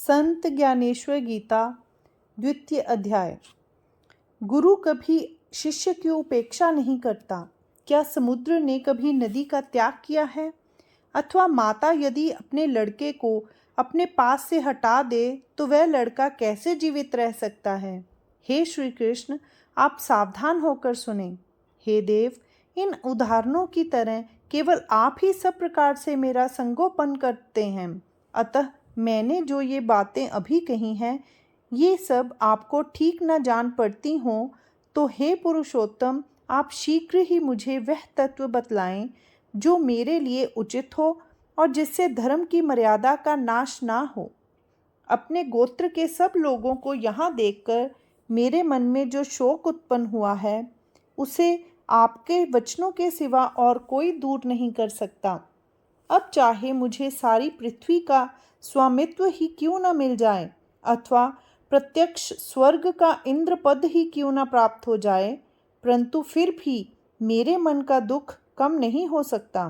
संत ज्ञानेश्वर गीता द्वितीय अध्याय। गुरु कभी शिष्य की उपेक्षा नहीं करता। क्या समुद्र ने कभी नदी का त्याग किया है? अथवा माता यदि अपने लड़के को अपने पास से हटा दे तो वह लड़का कैसे जीवित रह सकता है? हे श्री कृष्ण, आप सावधान होकर सुने। हे देव, इन उदाहरणों की तरह केवल आप ही सब प्रकार से मेरा संगोपन करते हैं। अतः मैंने जो ये बातें अभी कही हैं, ये सब आपको ठीक न जान पड़ती हों तो हे पुरुषोत्तम, आप शीघ्र ही मुझे वह तत्व बतलाएं जो मेरे लिए उचित हो और जिससे धर्म की मर्यादा का नाश ना हो। अपने गोत्र के सब लोगों को यहाँ देखकर मेरे मन में जो शोक उत्पन्न हुआ है, उसे आपके वचनों के सिवा और कोई दूर नहीं कर सकता। अब चाहे मुझे सारी पृथ्वी का स्वामित्व ही क्यों न मिल जाए अथवा प्रत्यक्ष स्वर्ग का इंद्र पद ही क्यों न प्राप्त हो जाए, परंतु फिर भी मेरे मन का दुख कम नहीं हो सकता।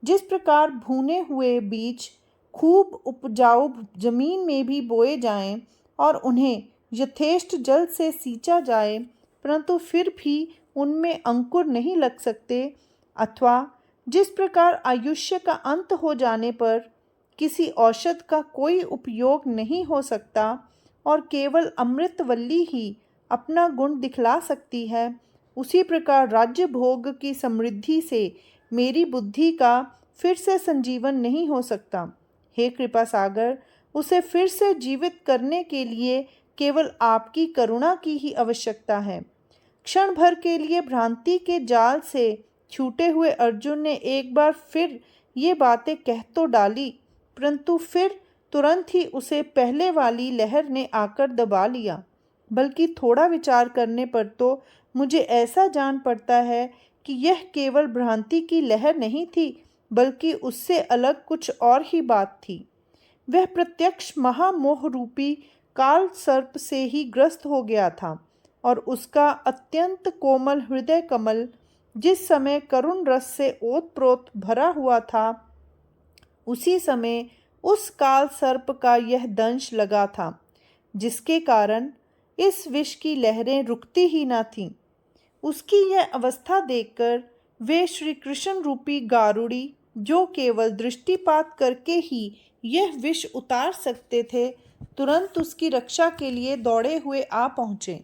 जिस प्रकार भुने हुए बीज खूब उपजाऊ जमीन में भी बोए जाएं और उन्हें यथेष्ट जल से सींचा जाए, परंतु फिर भी उनमें अंकुर नहीं लग सकते, अथवा जिस प्रकार आयुष्य का अंत हो जाने पर किसी औषध का कोई उपयोग नहीं हो सकता और केवल अमृतवल्ली ही अपना गुण दिखला सकती है, उसी प्रकार राज्य भोग की समृद्धि से मेरी बुद्धि का फिर से संजीवन नहीं हो सकता। हे कृपा सागर, उसे फिर से जीवित करने के लिए केवल आपकी करुणा की ही आवश्यकता है। क्षण भर के लिए भ्रांति के जाल से छूटे हुए अर्जुन ने एक बार फिर ये बातें कह तो डाली, परंतु फिर तुरंत ही उसे पहले वाली लहर ने आकर दबा लिया। बल्कि थोड़ा विचार करने पर तो मुझे ऐसा जान पड़ता है कि यह केवल भ्रांति की लहर नहीं थी, बल्कि उससे अलग कुछ और ही बात थी। वह प्रत्यक्ष महामोह रूपी काल सर्प से ही ग्रस्त हो गया था और उसका अत्यंत कोमल हृदय कमल जिस समय करुण रस से ओतप्रोत भरा हुआ था, उसी समय उस काल सर्प का यह दंश लगा था, जिसके कारण इस विष की लहरें रुकती ही न थीं। उसकी यह अवस्था देखकर वे श्री कृष्ण रूपी गारुड़ी, जो केवल दृष्टिपात करके ही यह विष उतार सकते थे, तुरंत उसकी रक्षा के लिए दौड़े हुए आ पहुँचे।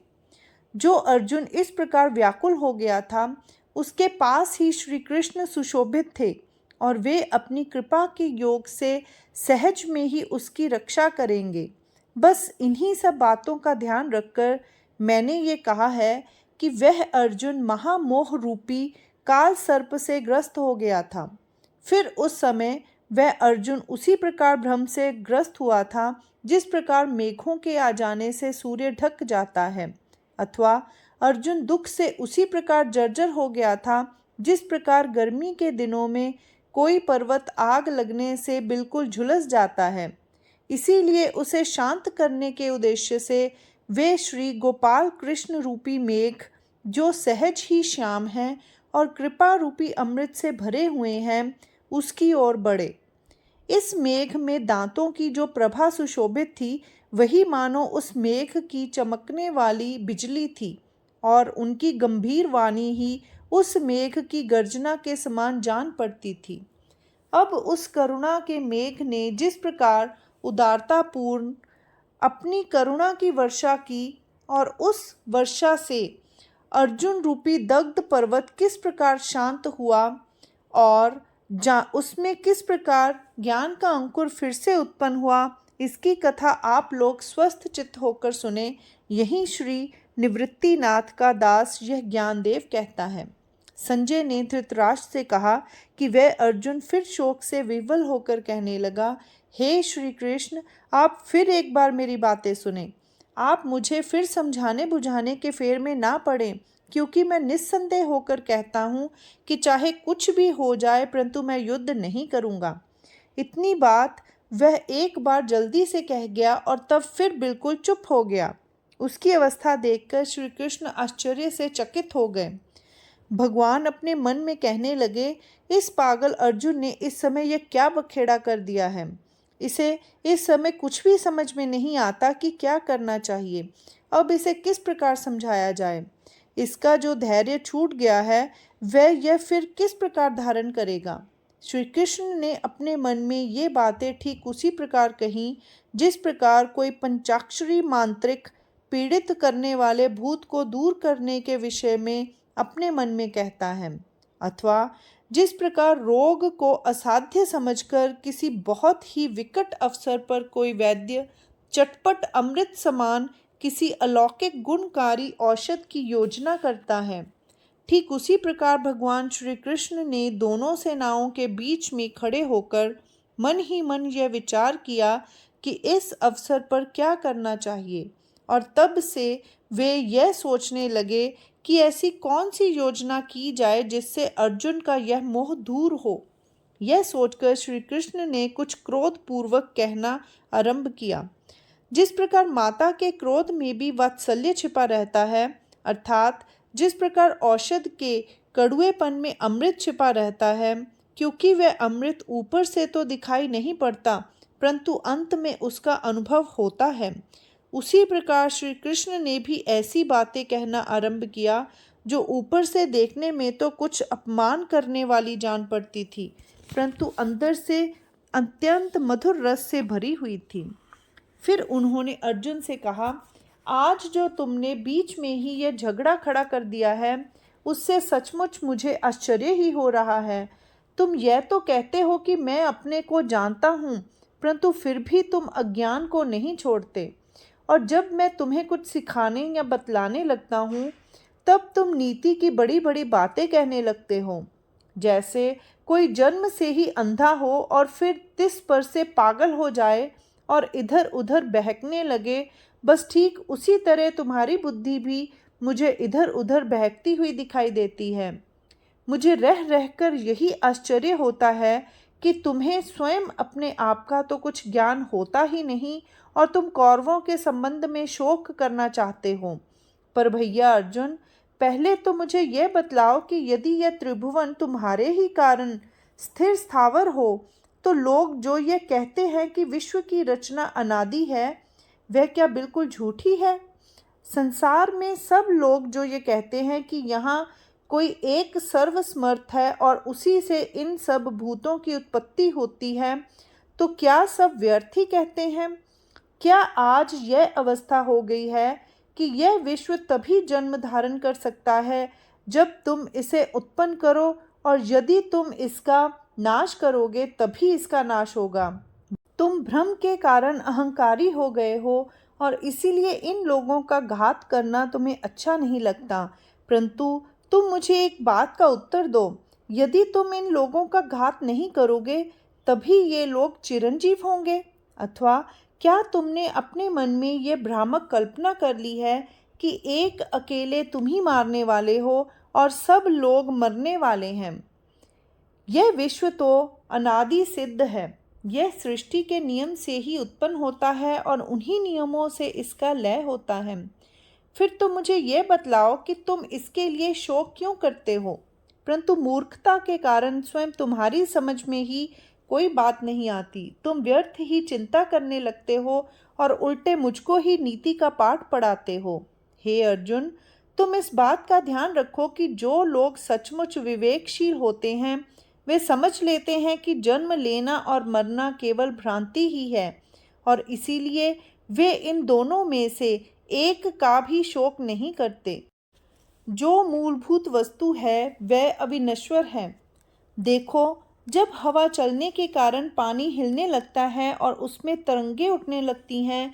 जो अर्जुन इस प्रकार व्याकुल हो गया था, उसके पास ही श्री कृष्ण सुशोभित थे और वे अपनी कृपा के योग से सहज में ही उसकी रक्षा करेंगे। बस इन्हीं सब बातों का ध्यान रखकर मैंने ये कहा है कि वह अर्जुन महामोह रूपी काल सर्प से ग्रस्त हो गया था। फिर उस समय वह अर्जुन उसी प्रकार भ्रम से ग्रस्त हुआ था जिस प्रकार मेघों के आ जाने से सूर्य ढक जाता है, अथवा अर्जुन दुख से उसी प्रकार जर्जर हो गया था जिस प्रकार गर्मी के दिनों में कोई पर्वत आग लगने से बिल्कुल झुलस जाता है। इसीलिए उसे शांत करने के उद्देश्य से वे श्री गोपाल कृष्ण रूपी मेघ, जो सहज ही श्याम हैं और कृपा रूपी अमृत से भरे हुए हैं, उसकी ओर बढ़े। इस मेघ में दांतों की जो प्रभा सुशोभित थी, वही मानो उस मेघ की चमकने वाली बिजली थी और उनकी गंभीर वाणी ही उस मेघ की गर्जना के समान जान पड़ती थी। अब उस करुणा के मेघ ने जिस प्रकार उदारतापूर्ण अपनी करुणा की वर्षा की और उस वर्षा से अर्जुन रूपी दग्ध पर्वत किस प्रकार शांत हुआ और उसमें किस प्रकार ज्ञान का अंकुर फिर से उत्पन्न हुआ, इसकी कथा आप लोग स्वस्थ चित्त होकर सुने। यही श्री निवृत्तिनाथ का दास यह ज्ञानदेव कहता है। संजय ने धृतराष्ट्र से कहा कि वह अर्जुन फिर शोक से विह्वल होकर कहने लगा, हे श्री कृष्ण, आप फिर एक बार मेरी बातें सुने। आप मुझे फिर समझाने बुझाने के फेर में ना पड़ें, क्योंकि मैं निस्संदेह होकर कहता हूँ कि चाहे कुछ भी हो जाए, परंतु मैं युद्ध नहीं करूँगा। इतनी बात वह एक बार जल्दी से कह गया और तब फिर बिल्कुल चुप हो गया। उसकी अवस्था देखकर श्री कृष्ण आश्चर्य से चकित हो गए। भगवान अपने मन में कहने लगे, इस पागल अर्जुन ने इस समय यह क्या बखेड़ा कर दिया है। इसे इस समय कुछ भी समझ में नहीं आता कि क्या करना चाहिए। अब इसे किस प्रकार समझाया जाए। इसका जो धैर्य छूट गया है वह यह फिर किस प्रकार धारण करेगा। श्री कृष्ण ने अपने मन में ये बातें ठीक उसी प्रकार कहीं जिस प्रकार कोई पंचाक्षरी मांत्रिक पीड़ित करने वाले भूत को दूर करने के विषय में अपने मन में कहता है, अथवा जिस प्रकार रोग को असाध्य समझकर किसी बहुत ही विकट अवसर पर कोई वैद्य चटपट अमृत समान किसी अलौकिक गुणकारी औषध की योजना करता है, ठीक उसी प्रकार भगवान श्री कृष्ण ने दोनों सेनाओं के बीच में खड़े होकर मन ही मन यह विचार किया कि इस अवसर पर क्या करना चाहिए, और तब से वे यह सोचने लगे कि ऐसी कौन सी योजना की जाए जिससे अर्जुन का यह मोह दूर हो। यह सोचकर श्री कृष्ण ने कुछ क्रोध पूर्वक कहना आरंभ किया। जिस प्रकार माता के क्रोध में भी वात्सल्य छिपा रहता है, अर्थात जिस प्रकार औषध के कड़ुएपन में अमृत छिपा रहता है, क्योंकि वह अमृत ऊपर से तो दिखाई नहीं पड़ता परंतु अंत में उसका अनुभव होता है, उसी प्रकार श्री कृष्ण ने भी ऐसी बातें कहना आरंभ किया जो ऊपर से देखने में तो कुछ अपमान करने वाली जान पड़ती थी परंतु अंदर से अत्यंत मधुर रस से भरी हुई थी। फिर उन्होंने अर्जुन से कहा, आज जो तुमने बीच में ही यह झगड़ा खड़ा कर दिया है उससे सचमुच मुझे आश्चर्य ही हो रहा है। तुम यह तो कहते हो कि मैं अपने को जानता हूँ, परंतु फिर भी तुम अज्ञान को नहीं छोड़ते, और जब मैं तुम्हें कुछ सिखाने या बतलाने लगता हूँ तब तुम नीति की बड़ी बड़ी बातें कहने लगते हो, जैसे कोई जन्म से ही अंधा हो और फिर तिस पर से पागल हो जाए और इधर उधर बहकने लगे। बस ठीक उसी तरह तुम्हारी बुद्धि भी मुझे इधर उधर बहकती हुई दिखाई देती है। मुझे रह रहकर यही आश्चर्य होता है कि तुम्हें स्वयं अपने आप का तो कुछ ज्ञान होता ही नहीं और तुम कौरवों के संबंध में शोक करना चाहते हो। पर भैया अर्जुन, पहले तो मुझे यह बतलाओ कि यदि यह त्रिभुवन तुम्हारे ही कारण स्थिर स्थावर हो तो लोग जो ये कहते हैं कि विश्व की रचना अनादि है वह क्या बिल्कुल झूठी है। संसार में सब लोग जो ये कहते हैं कि यहाँ कोई एक सर्वसमर्थ है और उसी से इन सब भूतों की उत्पत्ति होती है, तो क्या सब व्यर्थ ही कहते हैं। क्या आज यह अवस्था हो गई है कि यह विश्व तभी जन्म धारण कर सकता है जब तुम इसे उत्पन्न करो, और यदि तुम इसका नाश करोगे तभी इसका नाश होगा। तुम भ्रम के कारण अहंकारी हो गए हो और इसीलिए इन लोगों का घात करना तुम्हें अच्छा नहीं लगता, परंतु तुम मुझे एक बात का उत्तर दो, यदि तुम इन लोगों का घात नहीं करोगे तभी ये लोग चिरंजीव होंगे, अथवा क्या तुमने अपने मन में ये भ्रामक कल्पना कर ली है कि एक अकेले तुम ही मारने वाले हो और सब लोग मरने वाले हैं। यह विश्व तो अनादि सिद्ध है, यह सृष्टि के नियम से ही उत्पन्न होता है और उन्हीं नियमों से इसका लय होता है। फिर तो मुझे यह बतलाओ कि तुम इसके लिए शोक क्यों करते हो, परंतु मूर्खता के कारण स्वयं तुम्हारी समझ में ही कोई बात नहीं आती। तुम व्यर्थ ही चिंता करने लगते हो और उल्टे मुझको ही नीति का पाठ पढ़ाते हो। हे अर्जुन, तुम इस बात का ध्यान रखो कि जो लोग सचमुच विवेकशील होते हैं वे समझ लेते हैं कि जन्म लेना और मरना केवल भ्रांति ही है, और इसीलिए वे इन दोनों में से एक का भी शोक नहीं करते। जो मूलभूत वस्तु है वह अविनश्वर है। देखो, जब हवा चलने के कारण पानी हिलने लगता है और उसमें तरंगे उठने लगती हैं,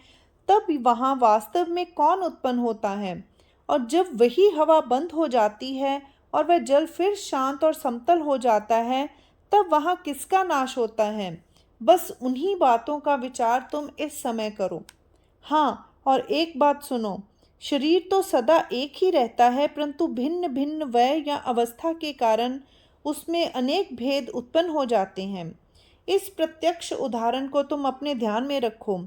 तब वहाँ वास्तव में कौन उत्पन्न होता है, और जब वही हवा बंद हो जाती है और वह जल फिर शांत और समतल हो जाता है, तब वहाँ किसका नाश होता है। बस उन्हीं बातों का विचार तुम इस समय करो। हाँ, और एक बात सुनो, शरीर तो सदा एक ही रहता है, परंतु भिन्न भिन्न वय या अवस्था के कारण उसमें अनेक भेद उत्पन्न हो जाते हैं। इस प्रत्यक्ष उदाहरण को तुम अपने ध्यान में रखो।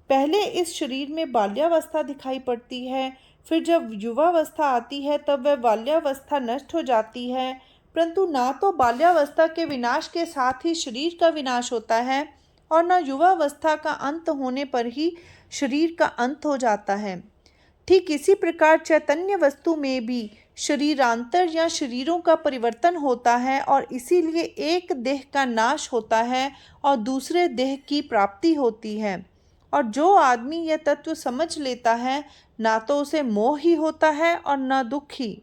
पहले इस शरीर में बाल्यावस्था दिखाई पड़ती है, फिर जब युवावस्था आती है तब वह बाल्यावस्था नष्ट हो जाती है, परंतु ना तो बाल्यावस्था के विनाश के साथ ही शरीर का विनाश होता है और न युवावस्था का अंत होने पर ही शरीर का अंत हो जाता है। ठीक इसी प्रकार चैतन्य वस्तु में भी शरीरांतर या शरीरों का परिवर्तन होता है और इसीलिए एक देह का नाश होता है और दूसरे देह की प्राप्ति होती है। और जो आदमी यह तत्व समझ लेता है, ना तो उसे मोह ही होता है और न दुख ही।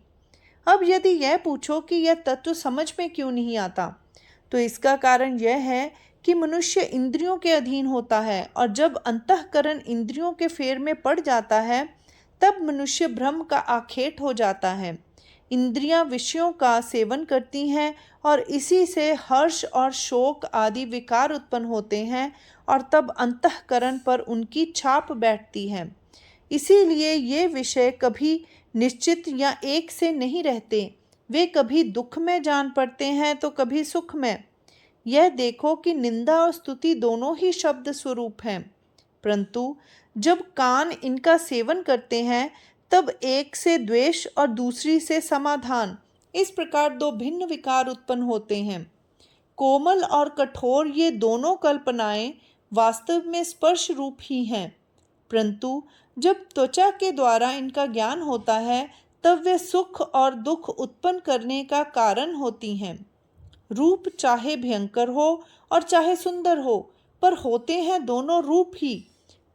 अब यदि यह पूछो कि यह तत्व समझ में क्यों नहीं आता, तो इसका कारण यह है कि मनुष्य इंद्रियों के अधीन होता है और जब अंतःकरण इंद्रियों के फेर में पड़ जाता है तब मनुष्य भ्रम का आखेट हो जाता है। इंद्रियां विषयों का सेवन करती हैं और इसी से हर्ष और शोक आदि विकार उत्पन्न होते हैं और तब अंतःकरण पर उनकी छाप बैठती है। इसीलिए ये विषय कभी निश्चित या एक से नहीं रहते, वे कभी दुख में जान पड़ते हैं तो कभी सुख में। यह देखो कि निंदा और स्तुति दोनों ही शब्द स्वरूप हैं, परंतु जब कान इनका सेवन करते हैं तब एक से द्वेष और दूसरी से समाधान, इस प्रकार दो भिन्न विकार उत्पन्न होते हैं। कोमल और कठोर ये दोनों कल्पनाएं वास्तव में स्पर्श रूप ही हैं, परंतु जब त्वचा के द्वारा इनका ज्ञान होता है तब वे सुख और दुख उत्पन्न करने का कारण होती हैं। रूप चाहे भयंकर हो और चाहे सुंदर हो, पर होते हैं दोनों रूप ही।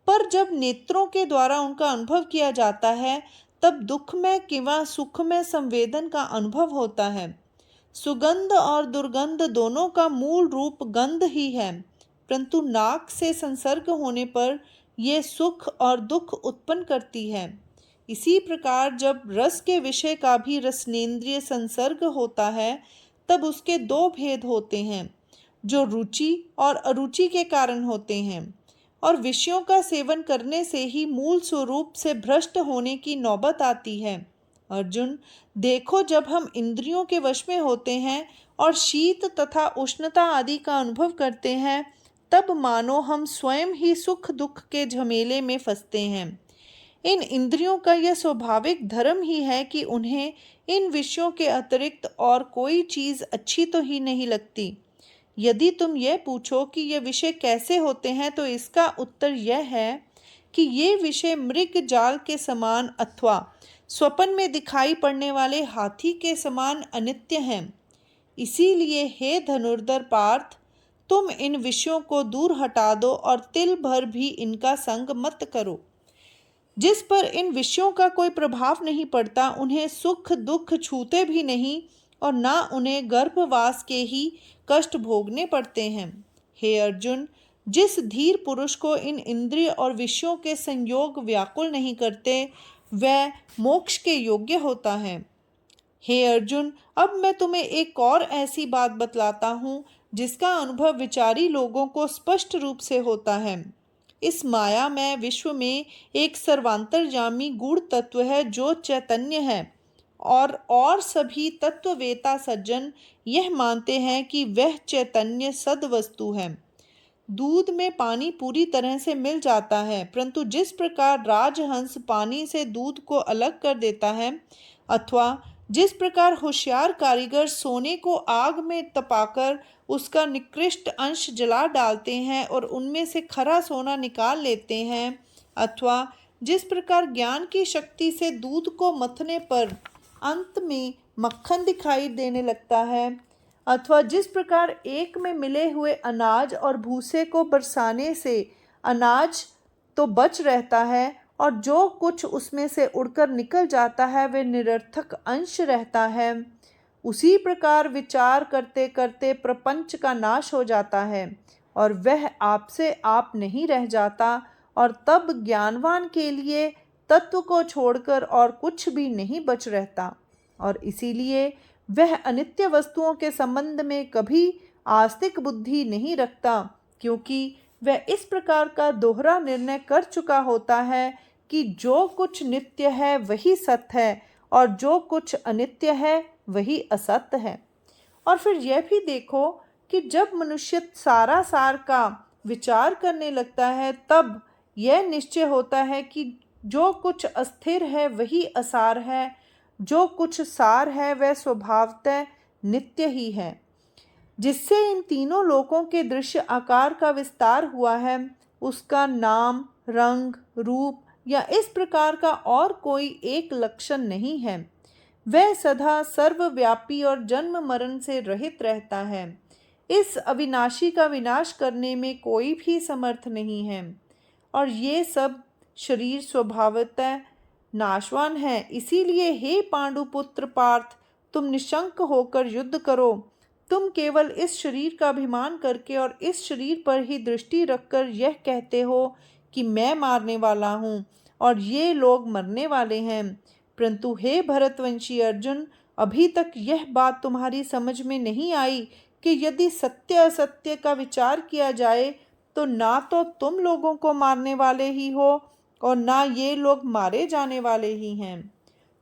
पर जब नेत्रों के द्वारा उनका अनुभव किया जाता है तब दुख में किंवा सुख में संवेदन का अनुभव होता है। सुगंध और दुर्गंध दोनों का मूल रूप गंध ही है, परंतु नाक से संसर्ग होने पर यह सुख और दुख उत्पन्न करती है। इसी प्रकार जब रस के विषय का भी रसनेन्द्रिय संसर्ग होता है तब उसके दो भेद होते हैं, जो रुचि और अरुचि के कारण होते हैं, और विषयों का सेवन करने से ही मूल स्वरूप से भ्रष्ट होने की नौबत आती है। अर्जुन, देखो, जब हम इंद्रियों के वश में होते हैं और शीत तथा उष्णता आदि का अनुभव करते हैं तब मानो हम स्वयं ही सुख दुख के झमेले में फंसते हैं। इन इंद्रियों का यह स्वाभाविक धर्म ही है कि उन्हें इन विषयों के अतिरिक्त और कोई चीज़ अच्छी तो ही नहीं लगती। यदि तुम यह पूछो कि ये विषय कैसे होते हैं, तो इसका उत्तर यह है कि ये विषय मृग जाल के समान अथवा स्वप्न में दिखाई पड़ने वाले हाथी के समान अनित्य हैं। इसीलिए हे धनुर्धर पार्थ, तुम इन विषयों को दूर हटा दो और तिल भर भी इनका संग मत करो। जिस पर इन विषयों का कोई प्रभाव नहीं पड़ता, उन्हें सुख दुख छूते भी नहीं और ना उन्हें गर्भवास के ही कष्ट भोगने पड़ते हैं। हे अर्जुन, जिस धीर पुरुष को इन इंद्रिय और विषयों के संयोग व्याकुल नहीं करते, वह मोक्ष के योग्य होता है। हे अर्जुन, अब मैं तुम्हें एक और ऐसी बात बतलाता हूँ जिसका अनुभव विचारी लोगों को स्पष्ट रूप से होता है। इस मायामय विश्व में एक सर्वांतर्यामी गूढ़ तत्व है जो चैतन्य है, और सभी तत्ववेता सज्जन यह मानते हैं कि वह चैतन्य सद वस्तु है। दूध में पानी पूरी तरह से मिल जाता है, परंतु जिस प्रकार राजहंस पानी से दूध को अलग कर देता है, अथवा जिस प्रकार होशियार कारीगर सोने को आग में तपाकर उसका निकृष्ट अंश जला डालते हैं और उनमें से खरा सोना निकाल लेते हैं, अथवा जिस प्रकार ज्ञान की शक्ति से दूध को मथने पर अंत में मक्खन दिखाई देने लगता है, अथवा जिस प्रकार एक में मिले हुए अनाज और भूसे को बरसाने से अनाज तो बच रहता है और जो कुछ उसमें से उड़कर निकल जाता है वे निरर्थक अंश रहता है, उसी प्रकार विचार करते करते प्रपंच का नाश हो जाता है और वह आपसे आप नहीं रह जाता, और तब ज्ञानवान के लिए तत्व को छोड़कर और कुछ भी नहीं बच रहता। और इसीलिए वह अनित्य वस्तुओं के संबंध में कभी आस्तिक बुद्धि नहीं रखता, क्योंकि वह इस प्रकार का दोहरा निर्णय कर चुका होता है कि जो कुछ नित्य है वही सत्य है और जो कुछ अनित्य है वही असत्य है। और फिर यह भी देखो कि जब मनुष्य सारा सार का विचार करने लगता है तब यह निश्चय होता है कि जो कुछ अस्थिर है वही असार है, जो कुछ सार है वह स्वभावतः नित्य ही है। जिससे इन तीनों लोकों के दृश्य आकार का विस्तार हुआ है, उसका नाम, रंग, रूप या इस प्रकार का और कोई एक लक्षण नहीं है। वह सदा सर्वव्यापी और जन्म मरण से रहित रहता है। इस अविनाशी का विनाश करने में कोई भी समर्थ नहीं है। और ये सब शरीर स्वभावतः नाशवान है। इसीलिए हे पांडुपुत्र पार्थ, तुम निशंक होकर युद्ध करो। तुम केवल इस शरीर का अभिमान करके और इस शरीर पर ही दृष्टि रखकर यह कहते हो कि मैं मारने वाला हूँ और ये लोग मरने वाले हैं। परंतु हे भरतवंशी अर्जुन, अभी तक यह बात तुम्हारी समझ में नहीं आई कि यदि सत्य असत्य का विचार किया जाए तो ना तो तुम लोगों को मारने वाले ही हो और ना ये लोग मारे जाने वाले ही हैं।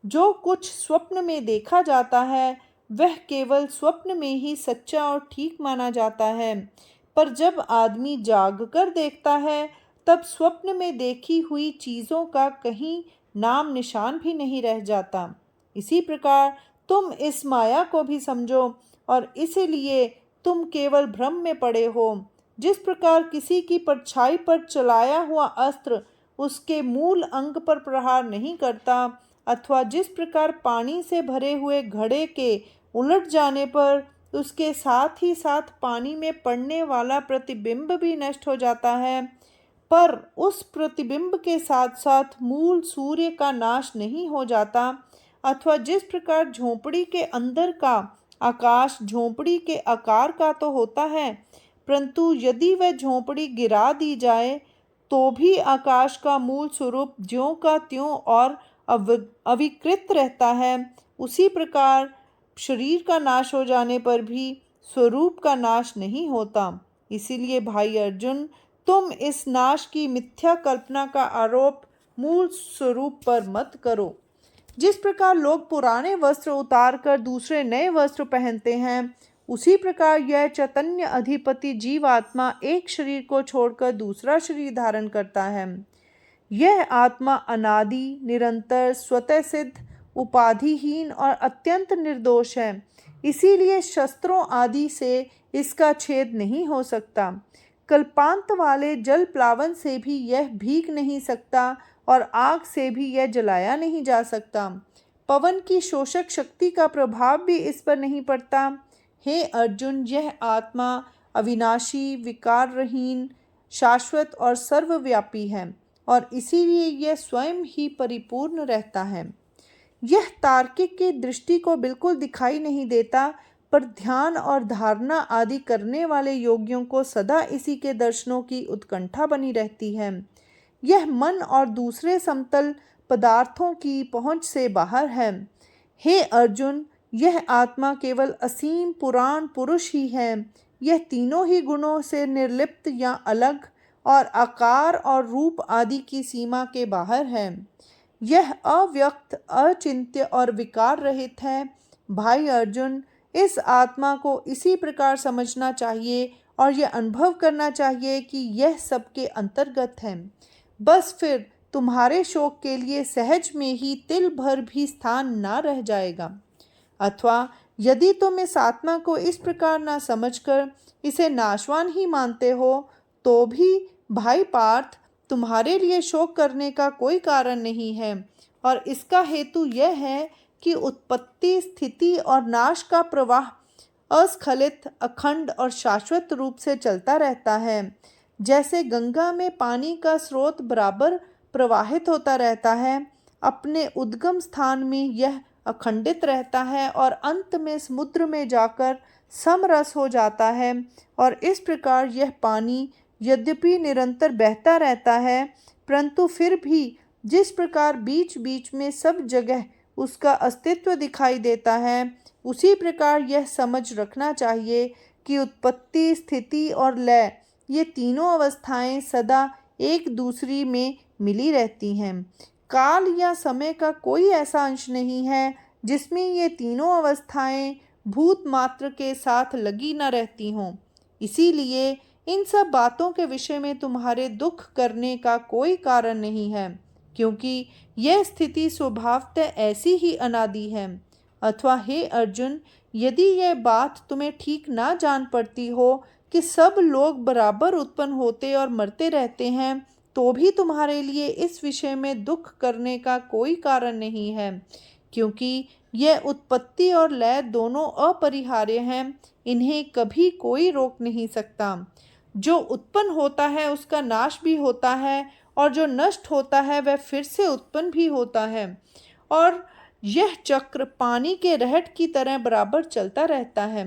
जो कुछ स्वप्न में देखा जाता है वह केवल स्वप्न में ही सच्चा और ठीक माना जाता है, पर जब आदमी जागकर देखता है तब स्वप्न में देखी हुई चीज़ों का कहीं नाम निशान भी नहीं रह जाता। इसी प्रकार तुम इस माया को भी समझो और इसीलिए तुम केवल भ्रम में पड़े हो। जिस प्रकार किसी की परछाई पर चलाया हुआ अस्त्र उसके मूल अंग पर प्रहार नहीं करता, अथवा जिस प्रकार पानी से भरे हुए घड़े के उलट जाने पर उसके साथ ही साथ पानी में पड़ने वाला प्रतिबिंब भी नष्ट हो जाता है, पर उस प्रतिबिंब के साथ साथ मूल सूर्य का नाश नहीं हो जाता, अथवा जिस प्रकार झोंपड़ी के अंदर का आकाश झोंपड़ी के आकार का तो होता है, परंतु यदि वह झोंपड़ी गिरा दी जाए तो भी आकाश का मूल स्वरूप ज्यों का त्यों और अविकृत रहता है, उसी प्रकार शरीर का नाश हो जाने पर भी स्वरूप का नाश नहीं होता। इसीलिए भाई अर्जुन, तुम इस नाश की मिथ्या कल्पना का आरोप मूल स्वरूप पर मत करो। जिस प्रकार लोग पुराने वस्त्र उतार कर दूसरे नए वस्त्र पहनते हैं, उसी प्रकार यह चैतन्य अधिपति जीवात्मा एक शरीर को छोड़कर दूसरा शरीर धारण करता है। यह आत्मा अनादि, निरंतर, स्वतः सिद्ध, उपाधिहीन और अत्यंत निर्दोष है। इसीलिए शस्त्रों आदि से इसका छेद नहीं हो सकता। कल्पांत वाले जल प्लावन से भी यह भीग नहीं सकता और आग से भी यह जलाया नहीं जा सकता। पवन की शोषक शक्ति का प्रभाव भी इस पर नहीं पड़ता। हे अर्जुन, यह आत्मा अविनाशी, विकाररहीन, शाश्वत और सर्वव्यापी है और इसीलिए यह स्वयं ही परिपूर्ण रहता है। यह तार्किक की दृष्टि को बिल्कुल दिखाई नहीं देता, पर ध्यान और धारणा आदि करने वाले योगियों को सदा इसी के दर्शनों की उत्कंठा बनी रहती है। यह मन और दूसरे समतल पदार्थों की पहुंच से बाहर है। हे अर्जुन, यह आत्मा केवल असीम पुराण पुरुष ही है। यह तीनों ही गुणों से निर्लिप्त या अलग और आकार और रूप आदि की सीमा के बाहर है। यह अव्यक्त, अचिंत्य और विकार रहित है। भाई अर्जुन, इस आत्मा को इसी प्रकार समझना चाहिए और यह अनुभव करना चाहिए कि यह सबके अंतर्गत है। बस फिर तुम्हारे शोक के लिए सहज में ही तिल भर भी स्थान ना रह जाएगा। अथवा यदि तुम इस आत्मा को इस प्रकार ना समझकर इसे नाशवान ही मानते हो तो भी भाई पार्थ, तुम्हारे लिए शोक करने का कोई कारण नहीं है। और इसका हेतु यह है कि उत्पत्ति, स्थिति और नाश का प्रवाह अस्खलित, अखंड और शाश्वत रूप से चलता रहता है। जैसे गंगा में पानी का स्रोत बराबर प्रवाहित होता रहता है, अपने उद्गम स्थान में यह अखंडित रहता है और अंत में समुद्र में जाकर समरस हो जाता है। और इस प्रकार यह पानी यद्यपि निरंतर बहता रहता है, परंतु फिर भी जिस प्रकार बीच बीच में सब जगह उसका अस्तित्व दिखाई देता है, उसी प्रकार यह समझ रखना चाहिए कि उत्पत्ति, स्थिति और लय, ये तीनों अवस्थाएं सदा एक दूसरी में मिली रहती हैं। काल या समय का कोई ऐसा अंश नहीं है जिसमें ये तीनों अवस्थाएं भूत मात्र के साथ लगी न रहती हों। इसीलिए इन सब बातों के विषय में तुम्हारे दुख करने का कोई कारण नहीं है, क्योंकि यह स्थिति स्वभावतः ऐसी ही अनादि है। अथवा हे अर्जुन, यदि यह बात तुम्हें ठीक ना जान पड़ती हो कि सब लोग बराबर उत्पन्न होते और मरते रहते हैं, तो भी तुम्हारे लिए इस विषय में दुख करने का कोई कारण नहीं है, क्योंकि यह उत्पत्ति और लय दोनों अपरिहार्य हैं। इन्हें कभी कोई रोक नहीं सकता। जो उत्पन्न होता है उसका नाश भी होता है, और जो नष्ट होता है वह फिर से उत्पन्न भी होता है, और यह चक्र पानी के रहट की तरह बराबर चलता रहता है।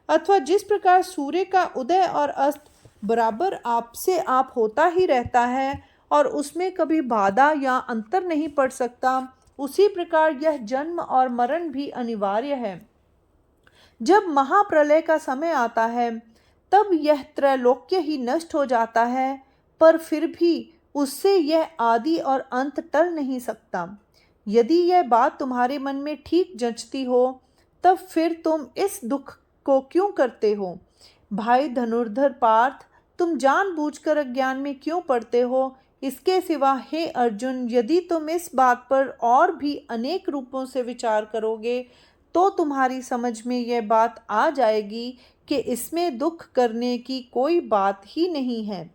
अथवा जिस प्रकार सूर्य का उदय और अस्त बराबर आपसे आप होता ही रहता है और उसमें कभी बाधा या अंतर नहीं पड़ सकता, उसी प्रकार यह जन्म और मरण भी अनिवार्य है। जब महाप्रलय का समय आता है तब यह त्रैलोक्य ही नष्ट हो जाता है, पर फिर भी उससे यह आदि और अंत टल नहीं सकता। यदि यह बात तुम्हारे मन में ठीक जंचती हो, तब फिर तुम इस दुख को क्यों करते हो? भाई धनुर्धर पार्थ, तुम जानबूझकर अज्ञान में क्यों पड़ते हो? इसके सिवा हे अर्जुन, यदि तुम इस बात पर और भी अनेक रूपों से विचार करोगे तो तुम्हारी समझ में यह बात आ जाएगी कि इसमें दुख करने की कोई बात ही नहीं है।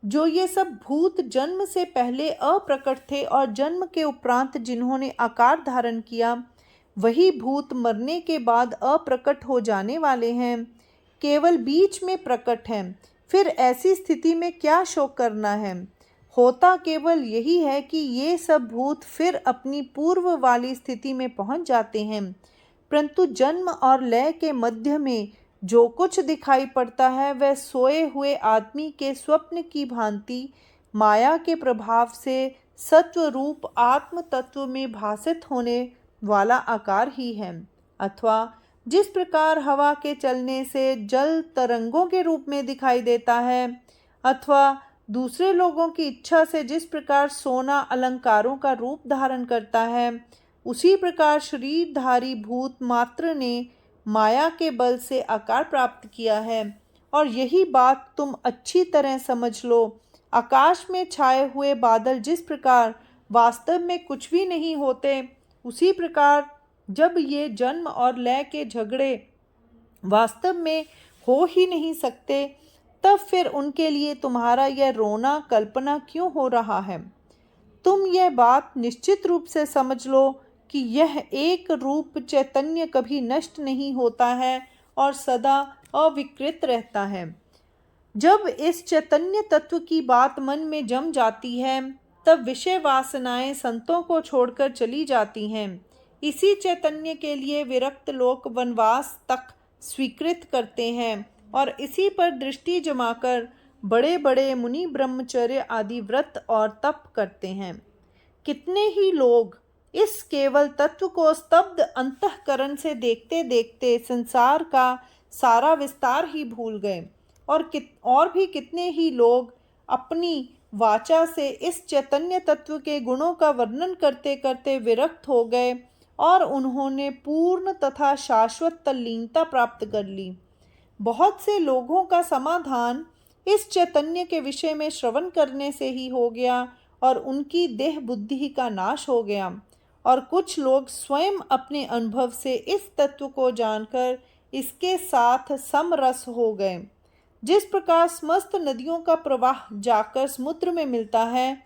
जो ये सब भूत जन्म से पहले अप्रकट थे और जन्म के उपरांत जिन्होंने आकार धारण किया, वही भूत मरने के बाद अप्रकट हो जाने वाले हैं, केवल बीच में प्रकट हैं। फिर ऐसी स्थिति में क्या शोक करना है? होता केवल यही है कि ये सब भूत फिर अपनी पूर्व वाली स्थिति में पहुंच जाते हैं, परंतु जन्म और लय के मध्य में जो कुछ दिखाई पड़ता है वह सोए हुए आदमी के स्वप्न की भांति माया के प्रभाव से सत्व रूप आत्म तत्व में भासित होने वाला आकार ही है। अथवा जिस प्रकार हवा के चलने से जल तरंगों के रूप में दिखाई देता है, अथवा दूसरे लोगों की इच्छा से जिस प्रकार सोना अलंकारों का रूप धारण करता है, उसी प्रकार शरीरधारी भूत मात्र ने माया के बल से आकार प्राप्त किया है। और यही बात तुम अच्छी तरह समझ लो। आकाश में छाए हुए बादल जिस प्रकार वास्तव में कुछ भी नहीं होते, उसी प्रकार जब ये जन्म और लय के झगड़े वास्तव में हो ही नहीं सकते, तब फिर उनके लिए तुम्हारा यह रोना कल्पना क्यों हो रहा है? तुम यह बात निश्चित रूप से समझ लो कि यह एक रूप चैतन्य कभी नष्ट नहीं होता है और सदा अविकृत रहता है। जब इस चैतन्य तत्व की बात मन में जम जाती है, तब विषय वासनाएं संतों को छोड़कर चली जाती हैं। इसी चैतन्य के लिए विरक्त लोग वनवास तक स्वीकृत करते हैं और इसी पर दृष्टि जमाकर बड़े बड़े मुनि ब्रह्मचर्य आदि व्रत और तप करते हैं। कितने ही लोग इस केवल तत्व को स्तब्ध अंतःकरण से देखते देखते संसार का सारा विस्तार ही भूल गए, और भी कितने ही लोग अपनी वाचा से इस चैतन्य तत्व के गुणों का वर्णन करते करते विरक्त हो गए और उन्होंने पूर्ण तथा शाश्वत तल्लीनता प्राप्त कर ली। बहुत से लोगों का समाधान इस चैतन्य के विषय में श्रवण करने से ही हो गया और उनकी देह बुद्धि का नाश हो गया, और कुछ लोग स्वयं अपने अनुभव से इस तत्व को जानकर इसके साथ समरस हो गए। जिस प्रकार समस्त नदियों का प्रवाह जाकर समुद्र में मिलता है,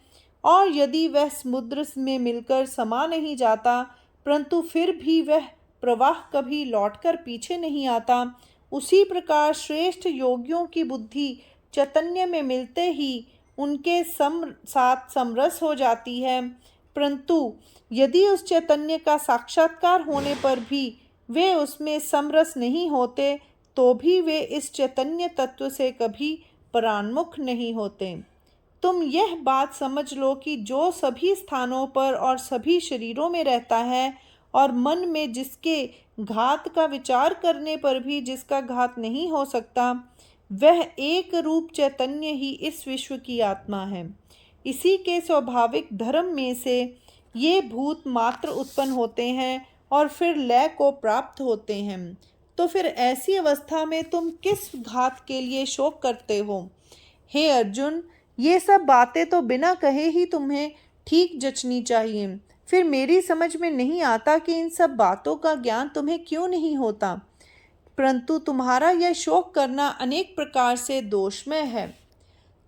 और यदि वह समुद्र में मिलकर समा नहीं जाता, परंतु फिर भी वह प्रवाह कभी लौटकर पीछे नहीं आता, उसी प्रकार श्रेष्ठ योगियों की बुद्धि चैतन्य में मिलते ही उनके साथ समरस हो जाती है। परंतु यदि उस चैतन्य का साक्षात्कार होने पर भी वे उसमें समरस नहीं होते, तो भी वे इस चैतन्य तत्व से कभी परान्मुख नहीं होते। तुम यह बात समझ लो कि जो सभी स्थानों पर और सभी शरीरों में रहता है और मन में जिसके घात का विचार करने पर भी जिसका घात नहीं हो सकता, वह एक रूप चैतन्य ही इस विश्व की आत्मा है। इसी के स्वाभाविक धर्म में से ये भूत मात्र उत्पन्न होते हैं और फिर लय को प्राप्त होते हैं। तो फिर ऐसी अवस्था में तुम किस घात के लिए शोक करते हो? हे अर्जुन, ये सब बातें तो बिना कहे ही तुम्हें ठीक जचनी चाहिए। फिर मेरी समझ में नहीं आता कि इन सब बातों का ज्ञान तुम्हें क्यों नहीं होता। परंतु तुम्हारा यह शोक करना अनेक प्रकार से दोषमय है।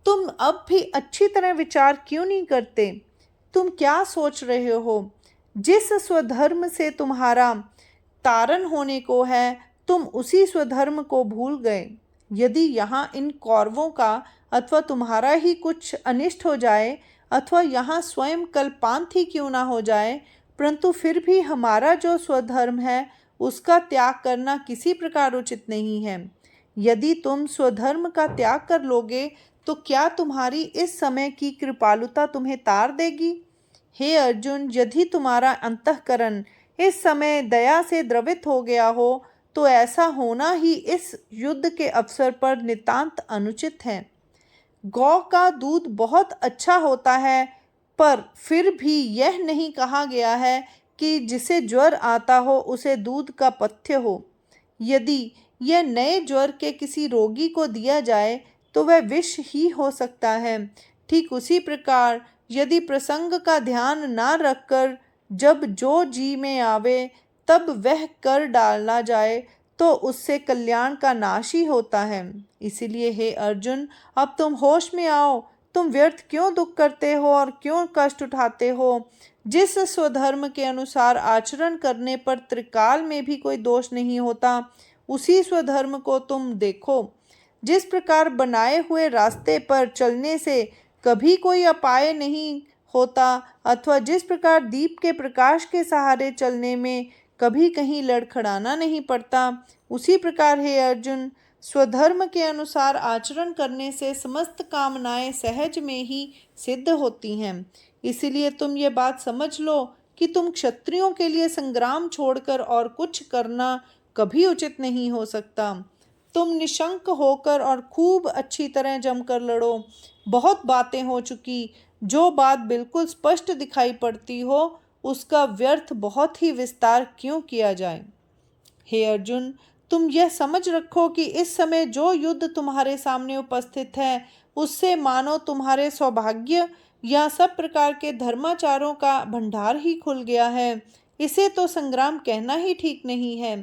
तुम अब भी अच्छी तरह विचार क्यों नहीं करते? तुम क्या सोच रहे हो? जिस स्वधर्म से तुम्हारा तारण होने को है, तुम उसी स्वधर्म को भूल गए। यदि यहाँ इन कौरवों का अथवा तुम्हारा ही कुछ अनिष्ट हो जाए, अथवा यहाँ स्वयं कल्पांत ही क्यों ना हो जाए, परंतु फिर भी हमारा जो स्वधर्म है उसका त्याग करना किसी प्रकार उचित नहीं है। यदि तुम स्वधर्म का त्याग कर लोगे तो क्या तुम्हारी इस समय की कृपालुता तुम्हें तार देगी? हे अर्जुन, यदि तुम्हारा अंतःकरण इस समय दया से द्रवित हो गया हो तो ऐसा होना ही इस युद्ध के अवसर पर नितांत अनुचित है। गौ का दूध बहुत अच्छा होता है, पर फिर भी यह नहीं कहा गया है कि जिसे ज्वर आता हो उसे दूध का पथ्य हो। यदि यह नए ज्वर के किसी रोगी को दिया जाए तो वह विष ही हो सकता है। ठीक उसी प्रकार यदि प्रसंग का ध्यान ना रखकर जब जो जी में आवे तब वह कर डाला जाए तो उससे कल्याण का नाश ही होता है। इसीलिए हे अर्जुन, अब तुम होश में आओ। तुम व्यर्थ क्यों दुख करते हो और क्यों कष्ट उठाते हो? जिस स्वधर्म के अनुसार आचरण करने पर त्रिकाल में भी कोई दोष नहीं होता, उसी स्वधर्म को तुम देखो। जिस प्रकार बनाए हुए रास्ते पर चलने से कभी कोई अपाय नहीं होता, अथवा जिस प्रकार दीप के प्रकाश के सहारे चलने में कभी कहीं लड़खड़ाना नहीं पड़ता, उसी प्रकार हे अर्जुन, स्वधर्म के अनुसार आचरण करने से समस्त कामनाएं सहज में ही सिद्ध होती हैं। इसीलिए तुम ये बात समझ लो कि तुम क्षत्रियों के लिए संग्राम छोड़कर और कुछ करना कभी उचित नहीं हो सकता। तुम निशंक होकर और खूब अच्छी तरह जमकर लड़ो। बहुत बातें हो चुकी, जो बात बिल्कुल स्पष्ट दिखाई पड़ती हो उसका व्यर्थ बहुत ही विस्तार क्यों किया जाए। हे अर्जुन, तुम यह समझ रखो कि इस समय जो युद्ध तुम्हारे सामने उपस्थित है उससे मानो तुम्हारे सौभाग्य या सब प्रकार के धर्माचारों का भंडार ही खुल गया है। इसे तो संग्राम कहना ही ठीक नहीं है।